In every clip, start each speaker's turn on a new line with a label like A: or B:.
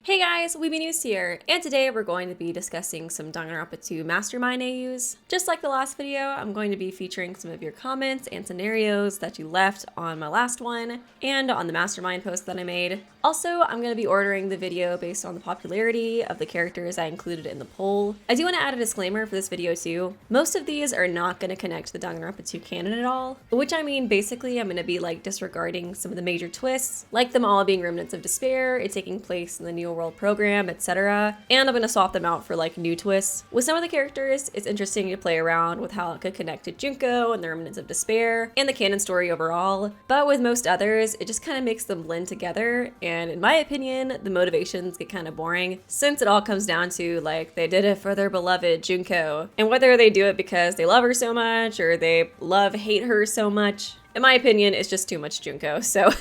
A: Hey guys, Weeby News here, and today we're going to be discussing some Danganronpa 2 Mastermind AUs. Just like the last video, I'm going to be featuring some of your comments and scenarios that you left on my last one, and on the Mastermind post that I made. Also, I'm going to be ordering the video based on the popularity of the characters I included in the poll. I do want to add a disclaimer for this video too. Most of these are not going to connect to the Danganronpa 2 canon at all, which I mean basically I'm going to be disregarding some of the major twists, like them all being remnants of despair, it taking place in the New World program, etc. And I'm gonna swap them out for new twists. With some of the characters, it's interesting to play around with how it could connect to Junko and the Remnants of Despair and the canon story overall. But with most others, it just kind of makes them blend together. And in my opinion, the motivations get kind of boring since it all comes down to they did it for their beloved Junko. And whether they do it because they love her so much or they hate her so much, in my opinion, it's just too much Junko, so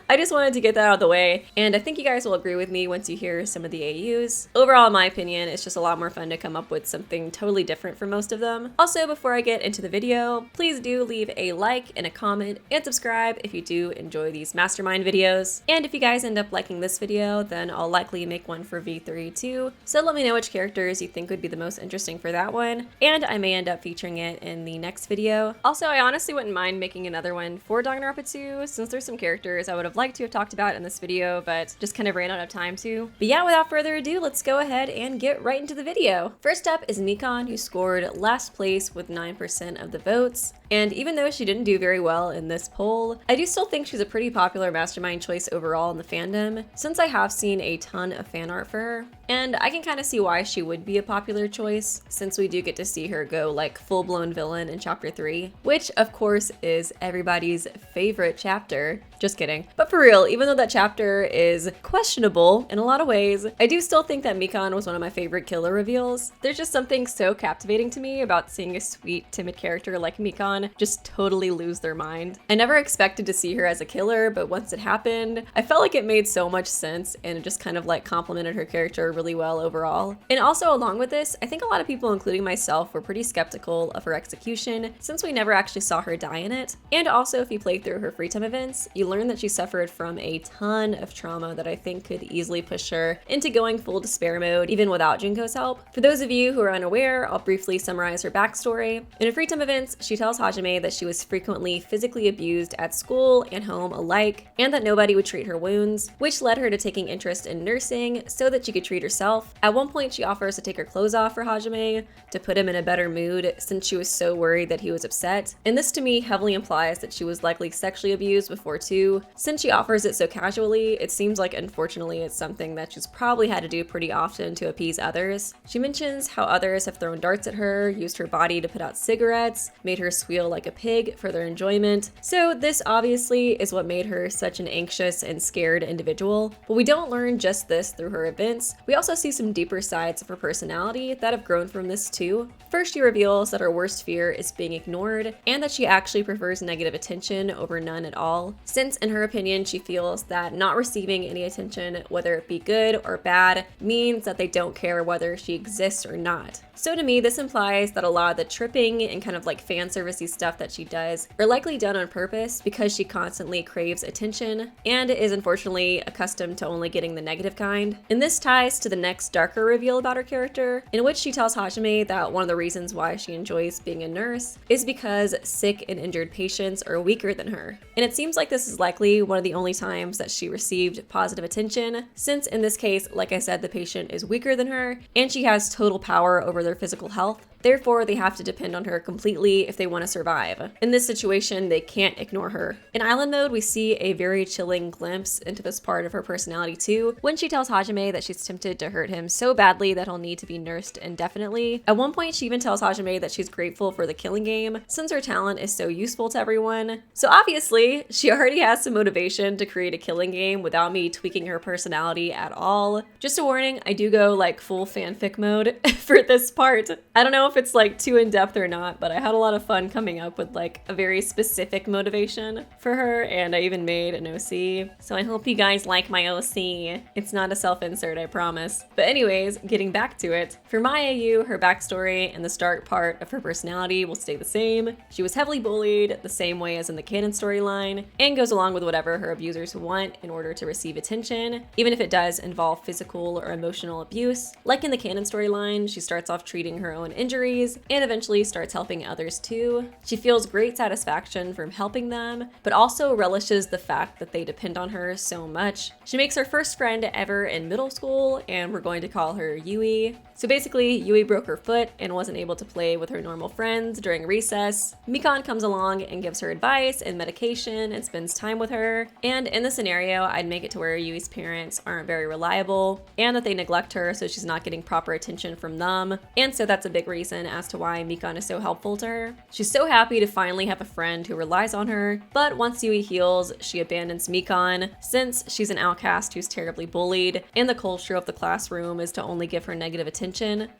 A: I just wanted to get that out of the way, and I think you guys will agree with me once you hear some of the AUs. Overall, in my opinion, it's just a lot more fun to come up with something totally different from most of them. Also, before I get into the video, please do leave a like and a comment and subscribe if you do enjoy these Mastermind videos. And if you guys end up liking this video, then I'll likely make one for V3 too, so let me know which characters you think would be the most interesting for that one, and I may end up featuring it in the next video. Also, I honestly wouldn't mind making another one for Danganronpa 2, since there's some characters I would have liked to have talked about in this video, but just kind of ran out of time to. But yeah, without further ado, let's go ahead and get right into the video. First up is Mikon, who scored last place with 9% of the votes. And even though she didn't do very well in this poll, I do still think she's a pretty popular mastermind choice overall in the fandom, since I have seen a ton of fan art for her. And I can kind of see why she would be a popular choice, since we do get to see her go full-blown villain in chapter 3, which of course is everybody's favorite chapter. Just kidding. But for real, even though that chapter is questionable in a lot of ways, I do still think that Mikon was one of my favorite killer reveals. There's just something so captivating to me about seeing a sweet, timid character like Mikon just totally lose their mind. I never expected to see her as a killer, but once it happened, I felt like it made so much sense, and it just kind of complemented her character really well overall. And also along with this, I think a lot of people, including myself, were pretty skeptical of her execution since we never actually saw her die in it. And also, if you play through her free time events, you learn that she suffered from a ton of trauma that I think could easily push her into going full despair mode even without Junko's help. For those of you who are unaware, I'll briefly summarize her backstory. In her free time events, she tells Hajime that she was frequently physically abused at school and home alike, and that nobody would treat her wounds, which led her to taking interest in nursing so that she could treat herself. At one point, she offers to take her clothes off for Hajime to put him in a better mood since she was so worried that he was upset. And this to me heavily implies that she was likely sexually abused before too. Since she offers it so casually, it seems like unfortunately it's something that she's probably had to do pretty often to appease others. She mentions how others have thrown darts at her, used her body to put out cigarettes, made her squeal like a pig for their enjoyment. So this obviously is what made her such an anxious and scared individual. But we don't learn just this through her events. We also see some deeper sides of her personality that have grown from this too. First, she reveals that her worst fear is being ignored, and that she actually prefers negative attention over none at all, since in her opinion she feels that not receiving any attention, whether it be good or bad, means that they don't care whether she exists or not. So to me, this implies that a lot of the tripping and kind of fan servicey stuff that she does are likely done on purpose because she constantly craves attention and is unfortunately accustomed to only getting the negative kind. And this ties to the next darker reveal about her character, in which she tells Hajime that one of the reasons why she enjoys being a nurse is because sick and injured patients are weaker than her. And it seems like this is likely one of the only times that she received positive attention, since in this case, like I said, the patient is weaker than her and she has total power over their physical health. Therefore, they have to depend on her completely if they want to survive. In this situation, they can't ignore her. In Island Mode, we see a very chilling glimpse into this part of her personality too, when she tells Hajime that she's tempted to hurt him so badly that he'll need to be nursed indefinitely. At one point, she even tells Hajime that she's grateful for the killing game, since her talent is so useful to everyone. So obviously, she already has some motivation to create a killing game without me tweaking her personality at all. Just a warning, I do go full fanfic mode for this part. I don't know if it's like too in depth or not, but I had a lot of fun coming up with like a very specific motivation for her, and I even made an OC. So I hope you guys like my OC. It's not a self-insert, I promise. But anyways, getting back to it, for my AU, her backstory and the start part of her personality will stay the same. She was heavily bullied the same way as in the canon storyline, and goes along with whatever her abusers want in order to receive attention, even if it does involve physical or emotional abuse. Like in the canon storyline, she starts off treating her own injuries and eventually starts helping others too. She feels great satisfaction from helping them, but also relishes the fact that they depend on her so much. She makes her first friend ever in middle school, and we're going to call her Yui. So basically, Yui broke her foot and wasn't able to play with her normal friends during recess. Mikon comes along and gives her advice and medication and spends time with her. And in the scenario, I'd make it to where Yui's parents aren't very reliable and that they neglect her, so she's not getting proper attention from them. And so that's a big reason as to why Mikon is so helpful to her. She's so happy to finally have a friend who relies on her, but once Yui heals, she abandons Mikon since she's an outcast who's terribly bullied, and the culture of the classroom is to only give her negative attention.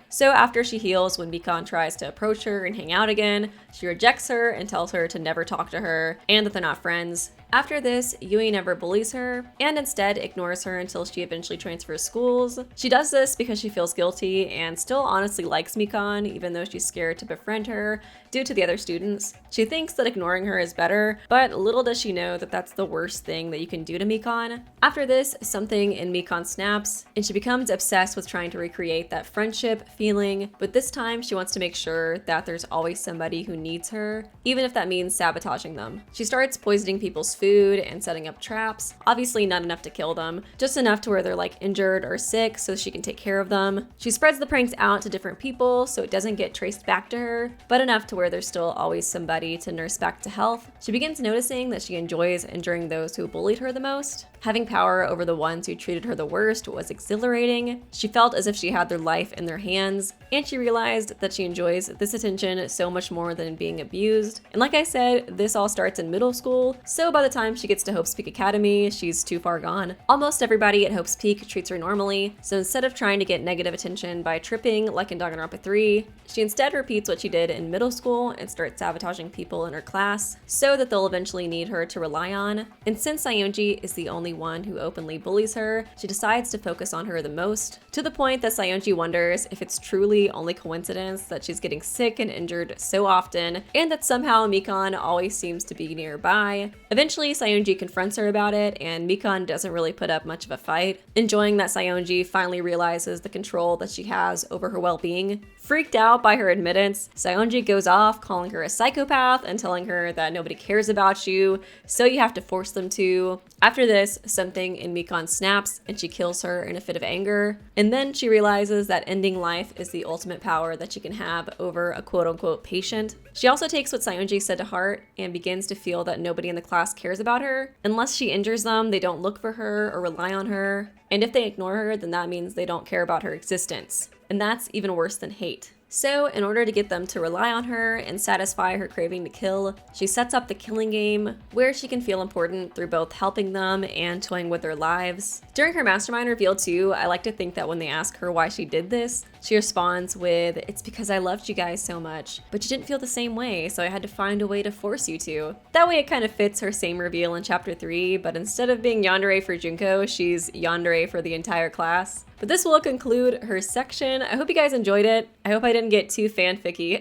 A: So after she heals, when Mikon tries to approach her and hang out again, she rejects her and tells her to never talk to her and that they're not friends. After this, Yui never bullies her and instead ignores her until she eventually transfers schools. She does this because she feels guilty and still honestly likes Mikon, even though she's scared to befriend her due to the other students. She thinks that ignoring her is better, but little does she know that that's the worst thing that you can do to Mikon. After this, something in Mikon snaps, and she becomes obsessed with trying to recreate that friendship feeling, but this time she wants to make sure that there's always somebody who needs her, even if that means sabotaging them. She starts poisoning people's food and setting up traps, obviously not enough to kill them, just enough to where they're like injured or sick so she can take care of them. She spreads the pranks out to different people so it doesn't get traced back to her, but enough to where there's still always somebody to nurse back to health. She begins noticing that she enjoys injuring those who bullied her the most. Having power over the ones who treated her the worst was exhilarating. She felt as if she had their life in their hands, and she realized that she enjoys this attention so much more than being abused. And like I said, this all starts in middle school, so by the time she gets to Hope's Peak Academy, she's too far gone. Almost everybody at Hope's Peak treats her normally, so instead of trying to get negative attention by tripping like in Danganronpa 3, she instead repeats what she did in middle school and starts sabotaging people in her class so that they'll eventually need her to rely on. And since Sayonji is the only one who openly bullies her, she decides to focus on her the most, to the point that Sayonji wonders if it's truly only coincidence that she's getting sick and injured so often, and that somehow Mikon always seems to be nearby. Eventually, Sayonji confronts her about it, and Mikon doesn't really put up much of a fight, enjoying that Sayonji finally realizes the control that she has over her well-being. Freaked out by her admittance, Sayonji goes off calling her a psychopath and telling her that nobody cares about you, so you have to force them to. After this, something in Mikon snaps and she kills her in a fit of anger. And then she realizes that ending life is the ultimate power that she can have over a quote-unquote patient. She also takes what Sayonji said to heart and begins to feel that nobody in the class cares about her. Unless she injures them, they don't look for her or rely on her. And if they ignore her, then that means they don't care about her existence. And that's even worse than hate. So in order to get them to rely on her and satisfy her craving to kill, she sets up the killing game where she can feel important through both helping them and toying with their lives. During her mastermind reveal too, I like to think that when they ask her why she did this, she responds with, "It's because I loved you guys so much, but you didn't feel the same way, so I had to find a way to force you to." That way it kind of fits her same reveal in chapter 3, but instead of being yandere for Junko, she's yandere for the entire class. But this will conclude her section. I hope you guys enjoyed it. I hope I didn't get too fanficky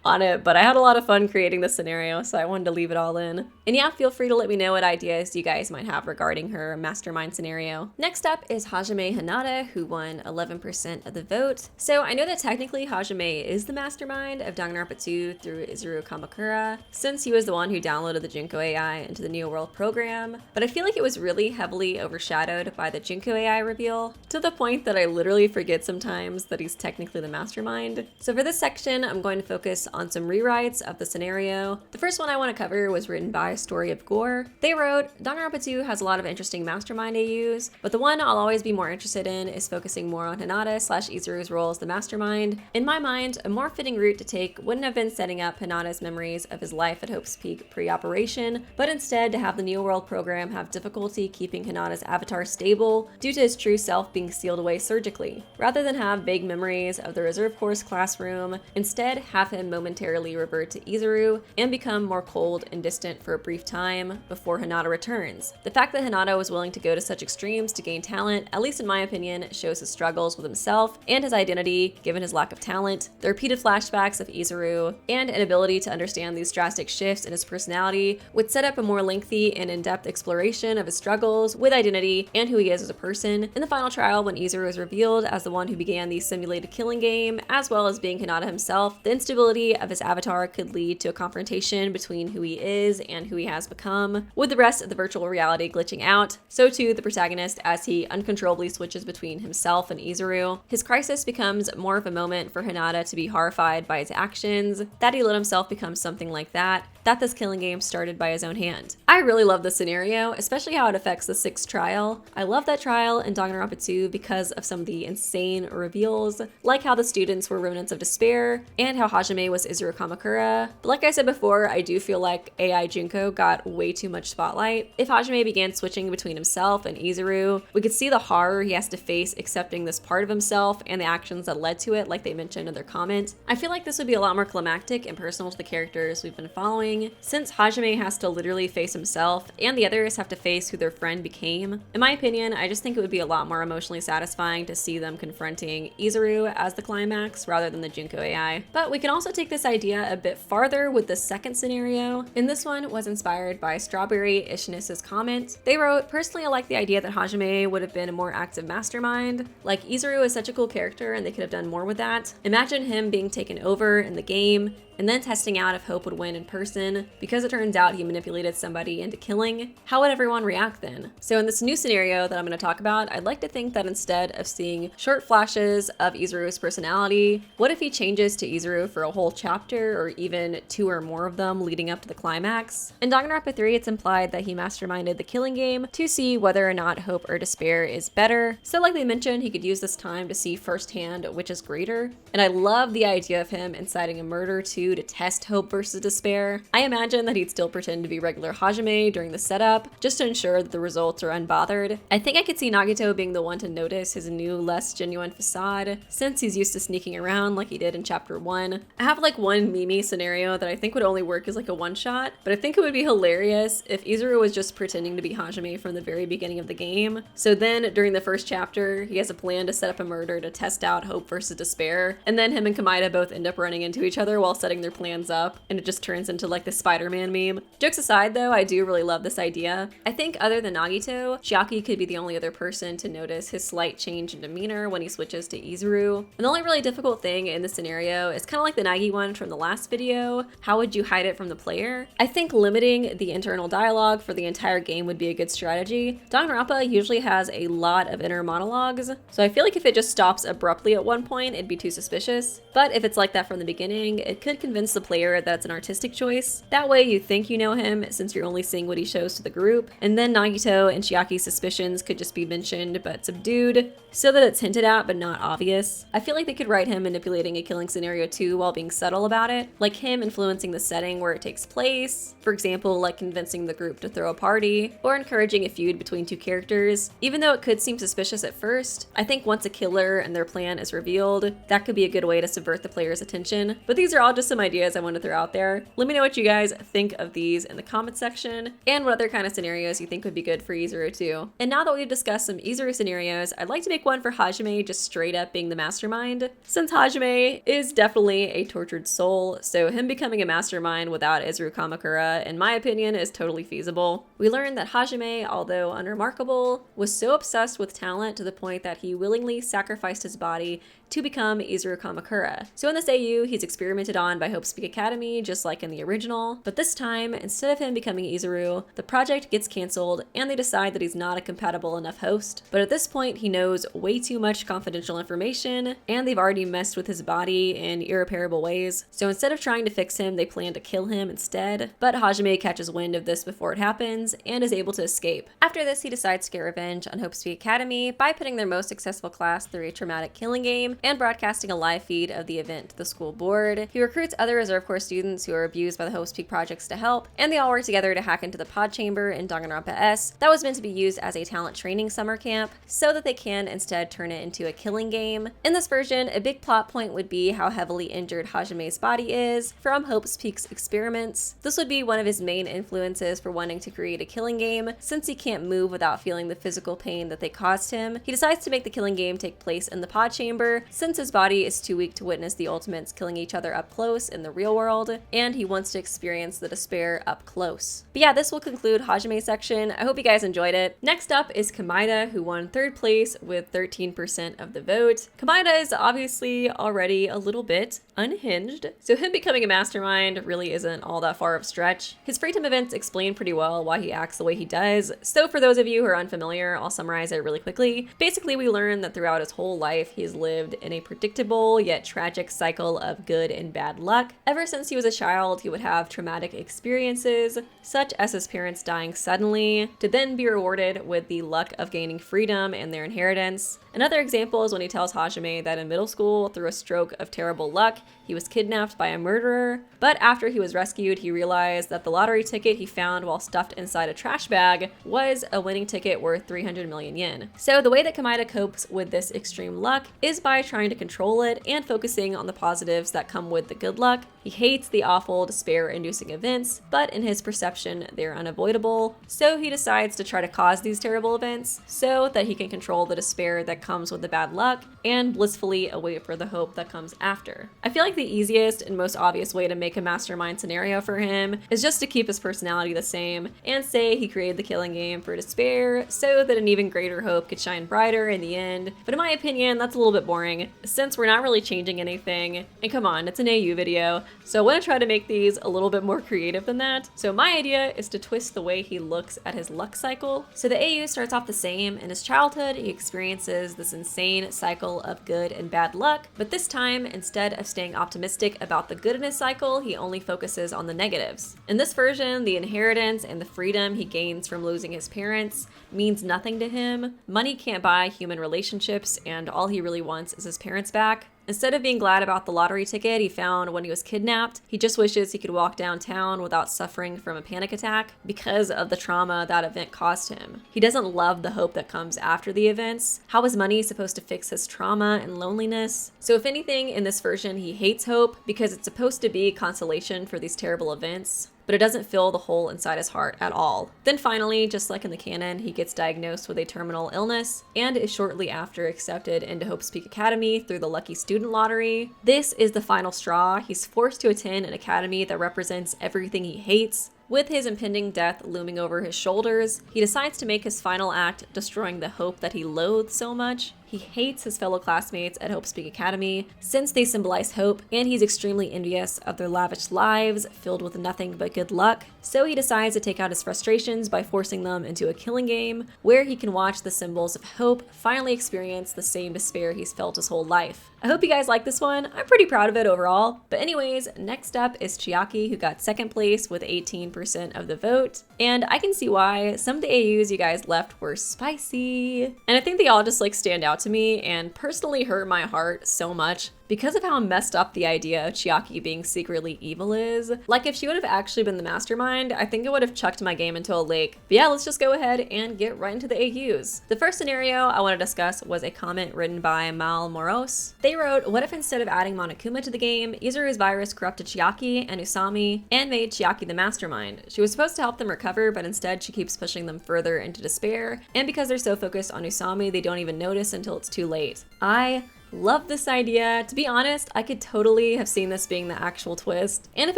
A: on it, but I had a lot of fun creating this scenario, so I wanted to leave it all in. And yeah, feel free to let me know what ideas you guys might have regarding her mastermind scenario. Next up is Hajime Hinata, who won 11% of the vote. So I know that technically Hajime is the mastermind of Danganronpa 2 through Izuru Kamakura, since he was the one who downloaded the Junko AI into the Neo World program, but I feel like it was really heavily overshadowed by the Junko AI reveal, to the point that I literally forget sometimes that he's technically the mastermind. So for this section, I'm going to focus on some rewrites of the scenario. The first one I want to cover was written by Story of Gore. They wrote, Danganronpa 2 has a lot of interesting mastermind AUs, but the one I'll always be more interested in is focusing more on Hinata/Izuru's role as the mastermind. In my mind, a more fitting route to take wouldn't have been setting up Hinata's memories of his life at Hope's Peak pre-operation, but instead to have the Neo World program have difficulty keeping Hinata's avatar stable due to his true Izuru's self being sealed away surgically. Rather than have vague memories of the reserve course classroom, instead have him momentarily revert to Izuru and become more cold and distant for a brief time before Hinata returns. The fact that Hinata was willing to go to such extremes to gain talent, at least in my opinion, shows his struggles with himself and his identity given his lack of talent, the repeated flashbacks of Izuru, and an ability to understand these drastic shifts in his personality would set up a more lengthy and in-depth exploration of his struggles with identity and who he is as a person. In the final trial, when Izuru is revealed as the one who began the simulated killing game, as well as being Hinata himself, the instability of his avatar could lead to a confrontation between who he is and who he has become, with the rest of the virtual reality glitching out. So too the protagonist, as he uncontrollably switches between himself and Izuru. His crisis becomes more of a moment for Hinata to be horrified by his actions, that he let himself become something like that this killing game started by his own hand. I really love this scenario, especially how it affects the 6th trial. I love that trial in Danganronpa 2 because of some of the insane reveals, like how the students were remnants of despair, and how Hajime was Izuru Kamakura. But like I said before, I do feel like AI Junko got way too much spotlight. If Hajime began switching between himself and Izuru, we could see the horror he has to face accepting this part of himself and the actions that led to it, like they mentioned in their comment. I feel like this would be a lot more climactic and personal to the characters we've been following, since Hajime has to literally face himself and the others have to face who their friend became. In my opinion, I just think it would be a lot more emotionally satisfying to see them confronting Izuru as the climax rather than the Junko AI. But we can also take this idea a bit farther with the 2nd scenario, and this one was inspired by Strawberry Ishinis' comment. They wrote, "Personally, I like the idea that Hajime would have been a more active mastermind. Like, Izuru is such a cool character and they could have done more with that. Imagine him being taken over in the game and then testing out if Hope would win in person. Because it turns out he manipulated somebody into killing, how would everyone react then?" So in this new scenario that I'm going to talk about, I'd like to think that instead of seeing short flashes of Izuru's personality, what if he changes to Izuru for a whole chapter or even 2 or more of them leading up to the climax? In Danganronpa 3, it's implied that he masterminded the killing game to see whether or not hope or despair is better. So like they mentioned, he could use this time to see firsthand which is greater. And I love the idea of him inciting a murder to test hope versus despair. I imagine that he'd still pretend to be regular Hajime during the setup, just to ensure that the results are unbothered. I think I could see Nagito being the one to notice his new, less genuine facade, since he's used to sneaking around like he did in chapter 1. I have like one Mimi scenario that I think would only work as like a one-shot, but I think it would be hilarious if Izuru was just pretending to be Hajime from the very beginning of the game. So then during the first chapter, he has a plan to set up a murder to test out hope versus despair, and then him and Kamida both end up running into each other while setting their plans up, and it just turns into like the Spider-Man meme. Jokes aside though, I do really love this idea. I think other than Nagito, Chiaki could be the only other person to notice his slight change in demeanor when he switches to Izuru. And the only really difficult thing in this scenario is kind of like the Nagi one from the last video. How would you hide it from the player? I think limiting the internal dialogue for the entire game would be a good strategy. Danganronpa usually has a lot of inner monologues, so I feel like if it just stops abruptly at one point, it'd be too suspicious. But if it's like that from the beginning, it could convince the player that it's an artistic choice. That way you think you know him since you're only seeing what he shows to the group. And then Nagito and Chiaki's suspicions could just be mentioned but subdued, so that it's hinted at but not obvious. I feel like they could write him manipulating a killing scenario too while being subtle about it, like him influencing the setting where it takes place, for example like convincing the group to throw a party, or encouraging a feud between 2 characters. Even though it could seem suspicious at first, I think once a killer and their plan is revealed, that could be a good way to subvert the player's attention. But these are all just some ideas I want to throw out there. Let me know what you guys think of these in the comment section, and what other kind of scenarios you think would be good for Izuru too. And now that we've discussed some Izuru scenarios, I'd like to make one for Hajime just straight up being the mastermind. Since Hajime is definitely a tortured soul, so him becoming a mastermind without Izuru Kamakura, in my opinion, is totally feasible. We learned that Hajime, although unremarkable, was so obsessed with talent to the point that he willingly sacrificed his body to become Izuru Kamakura. So in this AU, he's experimented on by Hope's Peak Academy, just like in the original, but this time, instead of him becoming Izuru, the project gets cancelled and they decide that he's not a compatible enough host. But at this point, he knows way too much confidential information, and they've already messed with his body in irreparable ways. So instead of trying to fix him, they plan to kill him instead. But Hajime catches wind of this before it happens and is able to escape. After this, he decides to get revenge on Hope's Peak Academy by putting their most successful class through a traumatic killing game stream and broadcasting a live feed of the event to the school board. He recruits other Reserve Corps students who are abused by the Hope's Peak projects to help, and they all work together to hack into the pod chamber in Danganronpa S that was meant to be used as a talent training summer camp so that they can instead turn it into a killing game. In this version, a big plot point would be how heavily injured Hajime's body is from Hope's Peak's experiments. This would be one of his main influences for wanting to create a killing game, since he can't move without feeling the physical pain that they caused him. He decides to make the killing game take place in the pod chamber since his body is too weak to witness the Ultimates killing each other up close in the real world, and he wants to experience the despair up close. But yeah, this will conclude Hajime's section. I hope you guys enjoyed it. Next up is Kamida, who won 3rd place with 13% of the vote. Kamida is obviously already a little bit unhinged, so him becoming a mastermind really isn't all that far of a stretch. His free time events explain pretty well why he acts the way he does, so for those of you who are unfamiliar, I'll summarize it really quickly. Basically, we learn that throughout his whole life, he has lived in a predictable yet tragic cycle of good and bad luck. Ever since he was a child, he would have traumatic experiences, such as his parents dying suddenly, to then be rewarded with the luck of gaining freedom and their inheritance. Another example is when he tells Hajime that in middle school, through a stroke of terrible luck, he was kidnapped by a murderer, but after he was rescued, he realized that the lottery ticket he found while stuffed inside a trash bag was a winning ticket worth 300 million yen. So the way that Kamida copes with this extreme luck is by trying to control it and focusing on the positives that come with the good luck. He hates the awful, despair-inducing events, but in his perception, they're unavoidable. So he decides to try to cause these terrible events so that he can control the despair that comes with the bad luck and blissfully await for the hope that comes after. I feel like the easiest and most obvious way to make a mastermind scenario for him is just to keep his personality the same and say he created the killing game for despair so that an even greater hope could shine brighter in the end. But in my opinion, that's a little bit boring since we're not really changing anything. And come on, it's an AU video. So I want to try to make these a little bit more creative than that. So my idea is to twist the way he looks at his luck cycle. So the AU starts off the same. In his childhood, he experiences this insane cycle of good and bad luck, but this time, instead of staying optimistic about the good in his cycle, he only focuses on the negatives. In this version, the inheritance and the freedom he gains from losing his parents means nothing to him. Money can't buy human relationships, and all he really wants is his parents back. Instead of being glad about the lottery ticket he found when he was kidnapped, he just wishes he could walk downtown without suffering from a panic attack because of the trauma that event caused him. He doesn't love the hope that comes after the events. How is money supposed to fix his trauma and loneliness? So if anything, in this version, he hates hope because it's supposed to be consolation for these terrible events, but it doesn't fill the hole inside his heart at all. Then finally, just like in the canon, he gets diagnosed with a terminal illness and is shortly after accepted into Hope's Peak Academy through the lucky student lottery. This is the final straw. He's forced to attend an academy that represents everything he hates. With his impending death looming over his shoulders, he decides to make his final act, destroying the hope that he loathes so much. He hates his fellow classmates at Hope's Peak Academy since they symbolize hope, and he's extremely envious of their lavish lives filled with nothing but good luck. So he decides to take out his frustrations by forcing them into a killing game where he can watch the symbols of hope finally experience the same despair he's felt his whole life. I hope you guys like this one. I'm pretty proud of it overall. But anyways, next up is Chiaki, who got 2nd place with 18% of the vote. And I can see why some of the AUs you guys left were spicy. And I think they all just stand out to me and personally hurt my heart so much because of how messed up the idea of Chiaki being secretly evil is. Like, if she would have actually been the mastermind, I think it would have chucked my game into a lake. But yeah, let's just go ahead and get right into the AUs. The first scenario I want to discuss was a comment written by Mal Moros. They wrote, what if instead of adding Monokuma to the game, Izuru's virus corrupted Chiaki and Usami and made Chiaki the mastermind? She was supposed to help them recover, but instead she keeps pushing them further into despair. And because they're so focused on Usami, they don't even notice until it's too late. I love this idea. To be honest, I could totally have seen this being the actual twist. And if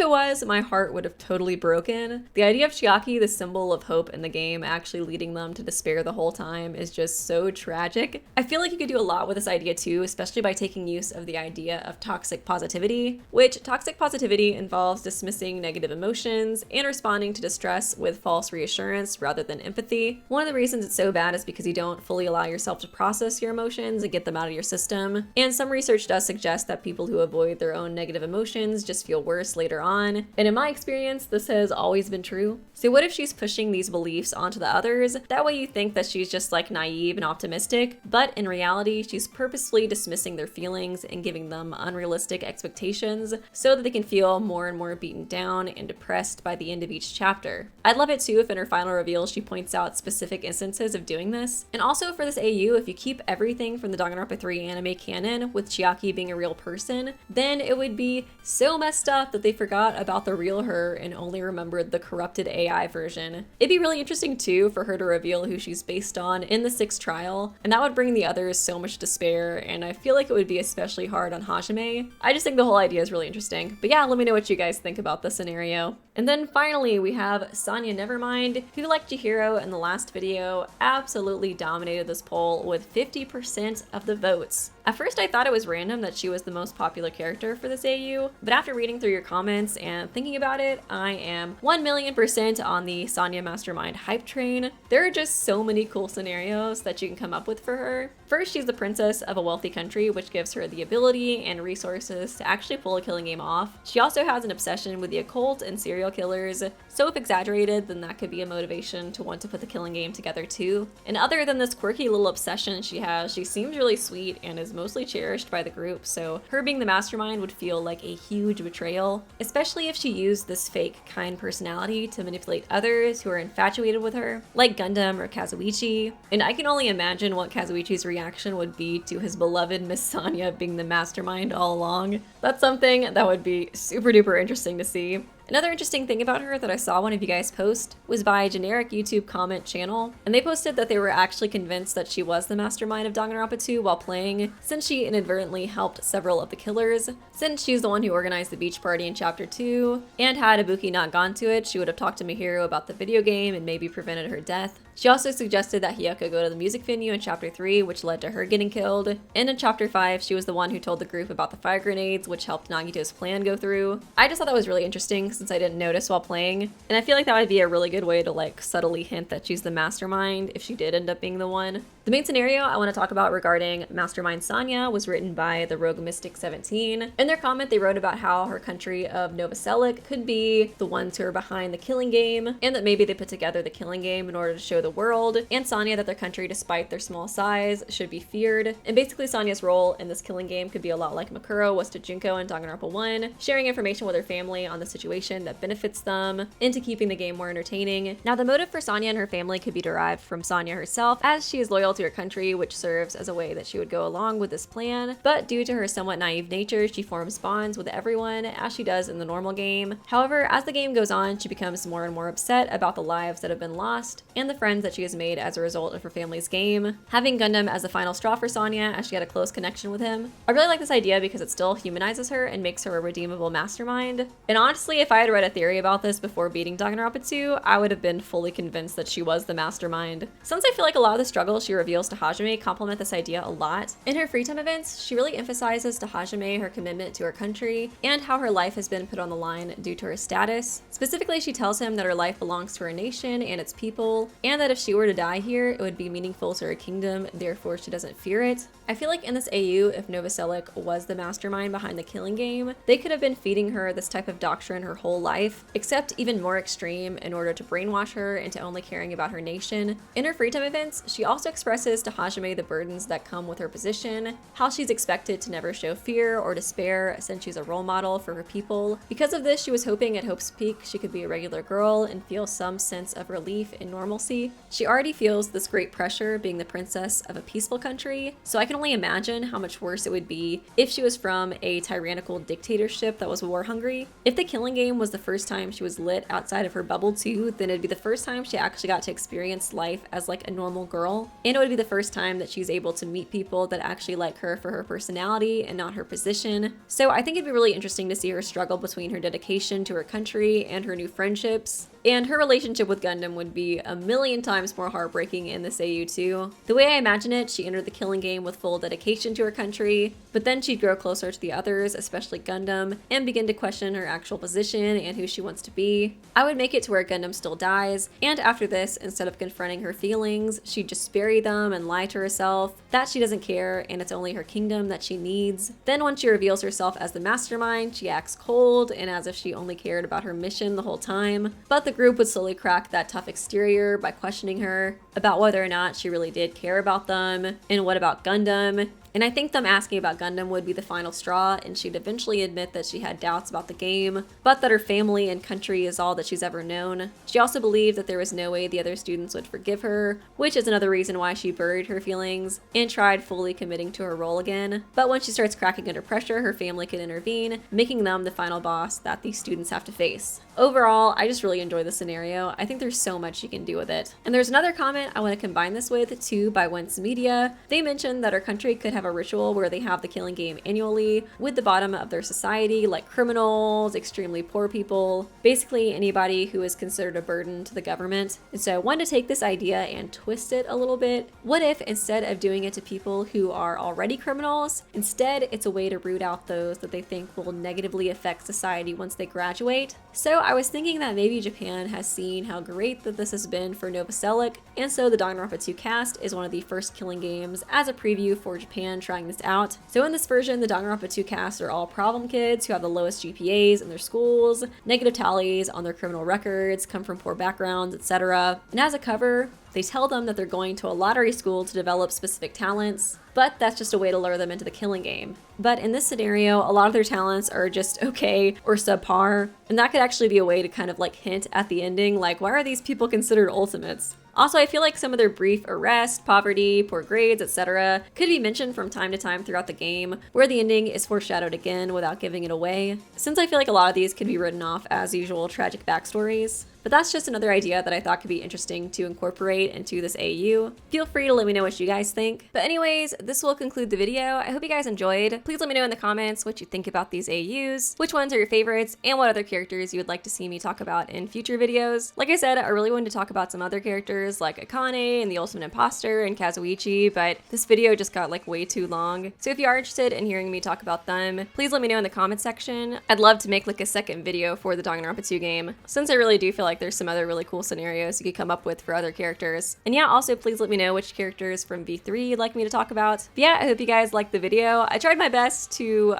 A: it was, my heart would have totally broken. The idea of Chiaki, the symbol of hope in the game, actually leading them to despair the whole time is just so tragic. I feel like you could do a lot with this idea too, especially by taking use of the idea of toxic positivity, which toxic positivity involves dismissing negative emotions and responding to distress with false reassurance rather than empathy. One of the reasons it's so bad is because you don't fully allow yourself to process your emotions and get them out of your system. game. And some research does suggest that people who avoid their own negative emotions just feel worse later on. And in my experience, this has always been true. So what if she's pushing these beliefs onto the others? That way you think that she's just like naive and optimistic, but in reality, she's purposefully dismissing their feelings and giving them unrealistic expectations so that they can feel more and more beaten down and depressed by the end of each chapter. I'd love it too if in her final reveal she points out specific instances of doing this. And also for this AU, if you keep everything from the Danganronpa 3 anime canon with Chiaki being a real person, then it would be so messed up that they forgot about the real her and only remembered the corrupted AI version. It'd be really interesting too for her to reveal who she's based on in the 6th trial, and that would bring the others so much despair, and I feel like it would be especially hard on Hajime. I just think the whole idea is really interesting. But yeah, let me know what you guys think about the scenario. And then finally, we have Sonya Nevermind, who, like Chihiro in the last video, absolutely dominated this poll with 50% of the votes. At first, I thought it was random that she was the most popular character for this AU, but after reading through your comments and thinking about it, I am 1,000,000% on the Sonya Mastermind hype train. There are just so many cool scenarios that you can come up with for her. First, she's the princess of a wealthy country, which gives her the ability and resources to actually pull a killing game off. She also has an obsession with the occult and serial killers, so if exaggerated, then that could be a motivation to want to put the killing game together too. And other than this quirky little obsession she has, she seems really sweet and is mostly cherished by the group, so her being the mastermind would feel like a huge betrayal, especially if she used this fake kind personality to manipulate others who are infatuated with her, like Gundam or Kazuichi. And I can only imagine what Kazuichi's reaction would be to his beloved Miss Sonya being the mastermind all along. That's something that would be super duper interesting to see. Another interesting thing about her that I saw one of you guys post was by a generic YouTube comment channel, and they posted that they were actually convinced that she was the mastermind of Danganronpa 2 while playing, since she inadvertently helped several of the killers. Since she's the one who organized the beach party in chapter 2, and had Ibuki not gone to it, she would have talked to Mihiru about the video game and maybe prevented her death. She also suggested that Hiyoko go to the music venue in chapter 3, which led to her getting killed. And in chapter 5, she was the one who told the group about the fire grenades, which helped Nagito's plan go through. I just thought that was really interesting since I didn't notice while playing. And I feel like that would be a really good way to like subtly hint that she's the mastermind if she did end up being the one. The main scenario I want to talk about regarding Mastermind Sonya was written by the Rogue Mystic 17. In their comment, they wrote about how her country of Nova Selic could be the ones who are behind the killing game, and that maybe they put together the killing game in order to show the world and Sonya that their country, despite their small size, should be feared. And basically Sonya's role in this killing game could be a lot like Makuro was to Junko in Danganronpa 1, sharing information with her family on the situation that benefits them into keeping the game more entertaining. Now the motive for Sonya and her family could be derived from Sonya herself, as she is loyal to her country, which serves as a way that she would go along with this plan. But due to her somewhat naive nature, she forms bonds with everyone as she does in the normal game. However, as the game goes on, she becomes more and more upset about the lives that have been lost and the friends that she has made as a result of her family's game, having Gundam as the final straw for Sonya as she had a close connection with him. I really like this idea because it still humanizes her and makes her a redeemable mastermind. And honestly, if I had read a theory about this before beating Danganronpa 2, I would have been fully convinced that she was the mastermind. Since I feel like a lot of the struggles she reveals to Hajime complement this idea a lot. In her free time events, she really emphasizes to Hajime her commitment to her country and how her life has been put on the line due to her status. Specifically, she tells him that her life belongs to her nation and its people, and that if she were to die here, it would be meaningful to her kingdom, therefore she doesn't fear it. I feel like in this AU, if Nova Selic was the mastermind behind the killing game, they could have been feeding her this type of doctrine her whole life, except even more extreme in order to brainwash her into only caring about her nation. In her free time events, she also expresses to Hajime the burdens that come with her position, how she's expected to never show fear or despair since she's a role model for her people. Because of this, she was hoping at Hope's Peak she could be a regular girl and feel some sense of relief and normalcy. She already feels this great pressure being the princess of a peaceful country, so I can only imagine how much worse it would be if she was from a tyrannical dictatorship that was war hungry. If the killing game was the first time she was lit outside of her bubble too, then it'd be the first time she actually got to experience life as like a normal girl, and it would be the first time that she's able to meet people that actually like her for her personality and not her position. So I think it'd be really interesting to see her struggle between her dedication to her country and her new friendships. and her relationship with Gundam would be a million times more heartbreaking in this AU too. The way I imagine it, she entered the killing game with full dedication to her country, but then she'd grow closer to the others, especially Gundam, and begin to question her actual position and who she wants to be. I would make it to where Gundam still dies, and after this, instead of confronting her feelings, she'd just bury them and lie to herself that she doesn't care and it's only her kingdom that she needs. Then once she reveals herself as the mastermind, she acts cold and as if she only cared about her mission the whole time. But the group would slowly crack that tough exterior by questioning her about whether or not she really did care about them and what about Gundam. And I think them asking about Gundam would be the final straw, and she'd eventually admit that she had doubts about the game, but that her family and country is all that she's ever known. She also believed that there was no way the other students would forgive her, which is another reason why she buried her feelings and tried fully committing to her role again. But when she starts cracking under pressure, her family can intervene, making them the final boss that these students have to face. Overall, I just really enjoy the scenario. I think there's so much you can do with it. And there's another comment I want to combine this with too by Wentz Media. They mentioned that our country could have a ritual where they have the killing game annually with the bottom of their society, like criminals, extremely poor people, basically anybody who is considered a burden to the government. And so I wanted to take this idea and twist it a little bit. What if instead of doing it to people who are already criminals, instead it's a way to root out those that they think will negatively affect society once they graduate? So I was thinking that maybe Japan has seen how great that this has been for Novoselic, and so the Danganronpa 2 cast is one of the first killing games as a preview for Japan trying this out. So in this version, the Danganronpa 2 cast are all problem kids who have the lowest GPAs in their schools, negative tallies on their criminal records, come from poor backgrounds, etc. And as a cover, they tell them that they're going to a lottery school to develop specific talents, but that's just a way to lure them into the killing game. But in this scenario, a lot of their talents are just okay or subpar, and that could actually be a way to kind of like hint at the ending, like why are these people considered ultimates? Also, I feel like some of their brief arrest, poverty, poor grades, etc. could be mentioned from time to time throughout the game, where the ending is foreshadowed again without giving it away, since I feel like a lot of these could be written off as usual tragic backstories. But that's just another idea that I thought could be interesting to incorporate into this AU. Feel free to let me know what you guys think. But anyways, this will conclude the video. I hope you guys enjoyed. Please let me know in the comments what you think about these AUs, which ones are your favorites, and what other characters you would like to see me talk about in future videos. Like I said, I really wanted to talk about some other characters like Akane and the Ultimate Imposter and Kazuichi, but this video just got like way too long. So if you are interested in hearing me talk about them, please let me know in the comment section. I'd love to make like a second video for the Danganronpa 2 game, since I really do feel like there's some other really cool scenarios you could come up with for other characters. And yeah, also please let me know which characters from V3 you'd like me to talk about. But yeah, I hope you guys liked the video. I tried my best to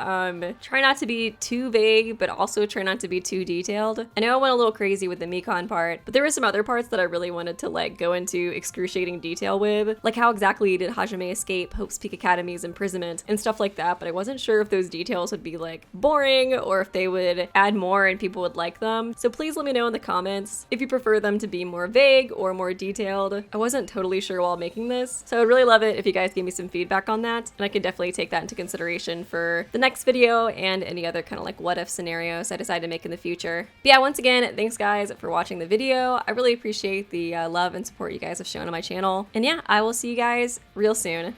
A: try not to be too vague, but also try not to be too detailed. I know I went a little crazy with the Mikon part, but there were some other parts that I really wanted to like go into excruciating detail with, like how exactly did Hajime escape Hope's Peak Academy's imprisonment and stuff like that, but I wasn't sure if those details would be like boring or if they would add more and people would like them. So please let me know in the comments if you prefer them to be more vague or more detailed. I wasn't totally sure while making this, so I'd really love it if you guys give me some feedback on that, and I could definitely take that into consideration for the next video and any other kind of like what if scenarios I decide to make in the future. But yeah, once again, thanks guys for watching the video. I really appreciate the love and support you guys have shown on my channel, and yeah, I will see you guys real soon.